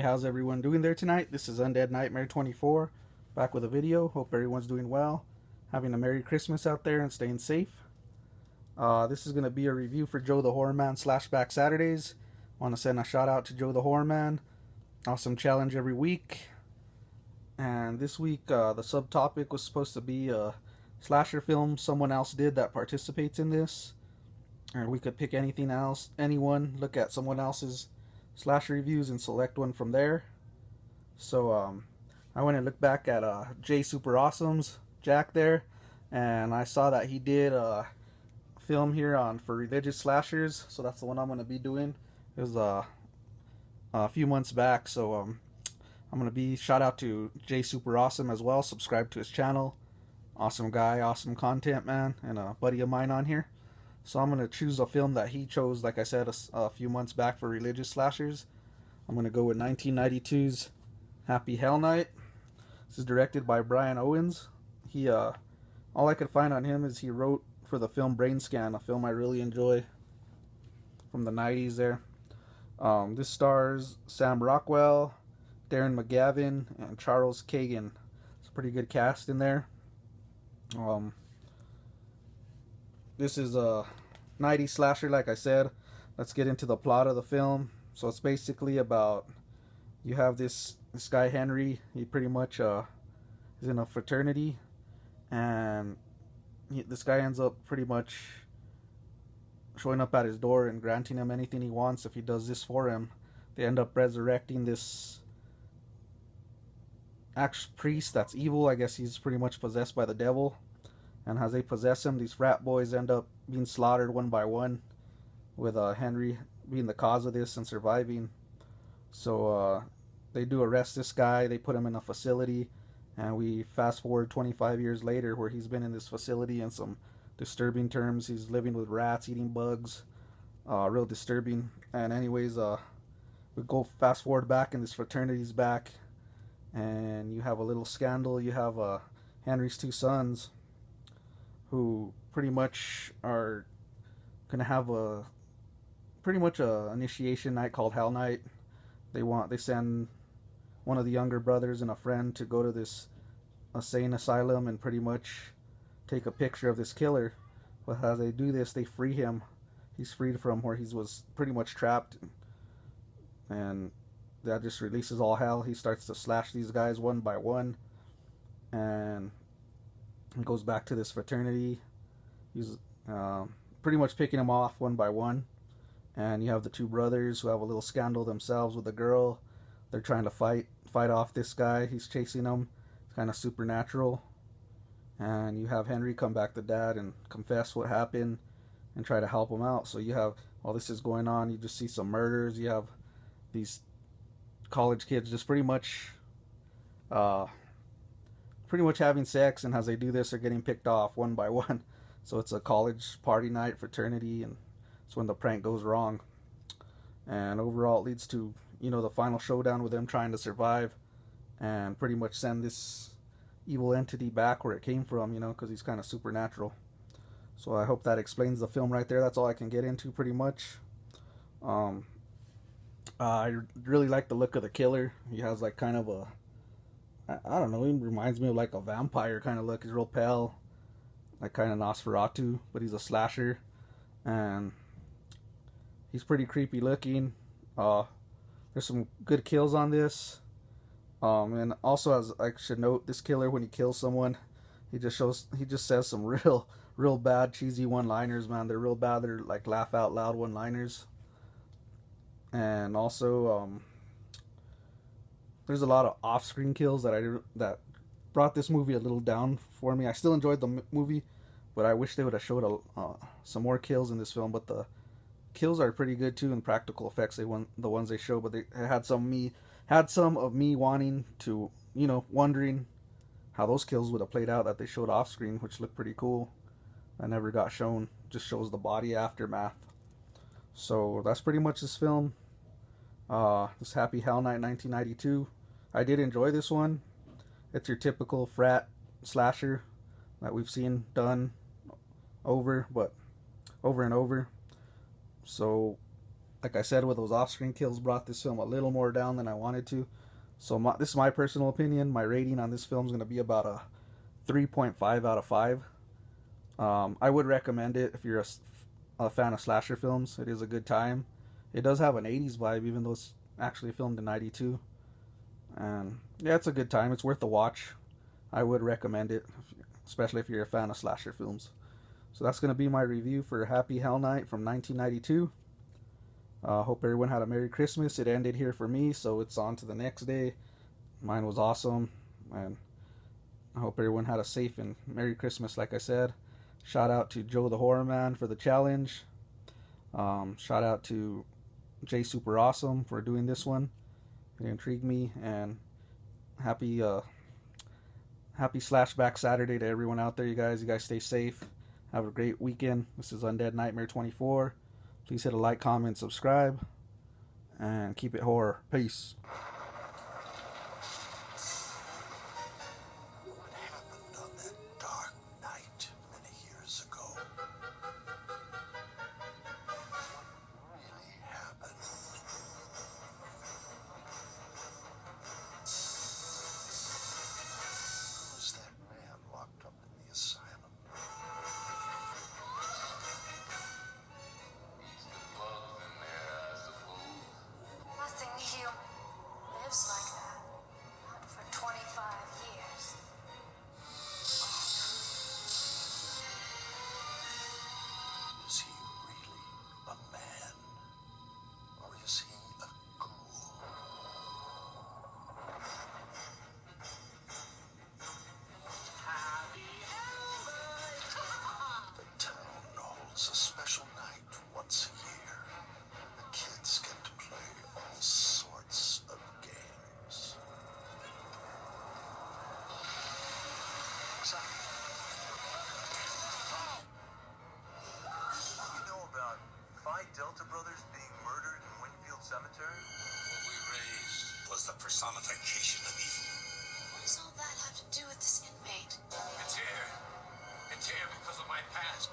how's everyone doing there tonight? This is Undead Nightmare 24, back with a video. Hope everyone's doing well, having a Merry Christmas out there and staying safe. This is going to be a review for Joe the Horror Man Slashback Saturdays. Want to send a shout out to Joe the Horror Man. Awesome challenge every week. And this week, the subtopic was supposed to be a slasher film someone else did that participates in this. And we could pick anything else, anyone, look at someone else's slasher reviews and select one from there. So I went and looked back at Jay Super Awesome's Jack there, and I saw that he did a film here on for religious slashers. So that's the one I'm going to be doing. It was a few months back. So I'm going to be shout out to Jay Super Awesome as well. Subscribe to his channel. Awesome guy, awesome content, man, and a buddy of mine on here. So I'm going to choose a film that he chose, like I said, a few months back for religious slashers. I'm going to go with 1992's Happy Hell Night. This is directed by Brian Owens. He, all I could find on him is he wrote for the film Brain Scan, a film I really enjoy from the 90s there. This stars Sam Rockwell, Darren McGavin, and Charles Kagan. It's a pretty good cast in there. This is a 90s slasher, like I said. Let's get into the plot of the film. So it's basically about, you have this guy Henry. He pretty much is in a fraternity, and this guy ends up pretty much showing up at his door and granting him anything he wants if he does this for him. They end up resurrecting this priest that's evil. I guess he's pretty much possessed by the devil. And as they possess him, these frat boys end up being slaughtered one by one, with Henry being the cause of this and surviving. So they do arrest this guy. They put him in a facility, and we fast forward 25 years later, where he's been in this facility in some disturbing terms. He's living with rats, eating bugs, real disturbing. And anyways, we go fast forward back, and this fraternity's back, and you have a little scandal. You have Henry's two sons, who pretty much are gonna have a initiation night called Hell Night. They send one of the younger brothers and a friend to go to this insane asylum and pretty much take a picture of this killer. But as they do this, they free him. He's freed from where he was pretty much trapped, and that just releases all hell. He starts to slash these guys one by one, and goes back to this fraternity. He's pretty much picking them off one by one. And you have the two brothers who have a little scandal themselves with a girl. They're trying to fight off this guy. He's chasing them. It's kind of supernatural. And you have Henry come back to dad and confess what happened and try to help him out. So you have, while this is going on, you just see some murders. You have these college kids just pretty much having sex, and as they do this, they're getting picked off one by one. So it's a college party night, fraternity, and it's when the prank goes wrong. And overall, it leads to, the final showdown with them trying to survive and pretty much send this evil entity back where it came from, because he's kind of supernatural. So I hope that explains the film right there. That's all I can get into pretty much. I really like the look of the killer. He has like kind of a, I don't know, he reminds me of like a vampire kind of look. He's real pale, like kind of Nosferatu, but he's a slasher, and he's pretty creepy looking. There's some good kills on this, and also, as I should note, this killer, when he kills someone, he just says some real bad cheesy one-liners, man. They're real bad. They're like laugh out loud one-liners, and also there's a lot of off-screen kills that brought this movie a little down for me. I still enjoyed the movie, but I wish they would have showed some more kills in this film. But the kills are pretty good too, and practical effects, the ones they show. But they had some of me wanting to, wondering how those kills would have played out that they showed off-screen, which looked pretty cool. I never got shown. Just shows the body aftermath. So that's pretty much this film. This Happy Hell Night 1992. I did enjoy this one. It's your typical frat slasher that we've seen done over and over. So like I said, with those off-screen kills, brought this film a little more down than I wanted to. So this is my personal opinion. My rating on this film is going to be about a 3.5 out of 5. I would recommend it if you're a fan of slasher films. It is a good time. It does have an 80s vibe, even though it's actually filmed in 92. And yeah, it's a good time. It's worth the watch. I would recommend it, especially if you're a fan of slasher films. So that's going to be my review for Happy Hell Night from 1992. Hope everyone had a Merry Christmas. It ended here for me, so it's on to the next day. Mine was awesome, and I hope everyone had a safe and Merry Christmas, like I said. Shout out to Joe the Horror Man for the challenge. Shout out to Jay Super Awesome for doing this one. It intrigued me, and happy Slashback Saturday to everyone out there, you guys. You guys stay safe. Have a great weekend. This is Undead Nightmare 24. Please hit a like, comment, subscribe, and keep it horror. Peace. What happened on that dark night many years ago? What really happened? Who's that man locked up in the asylum? Nothing here lives like that. Not for 25 years. Is he really a man? Or is he a ghoul? The town holds a special night once a year. The kids get to play all sorts of games. You know about Phi Delta brothers being murdered in Winfield Cemetery? What we raised was the personification of evil. What does all that have to do with this inmate? It's here. It's here because of my past.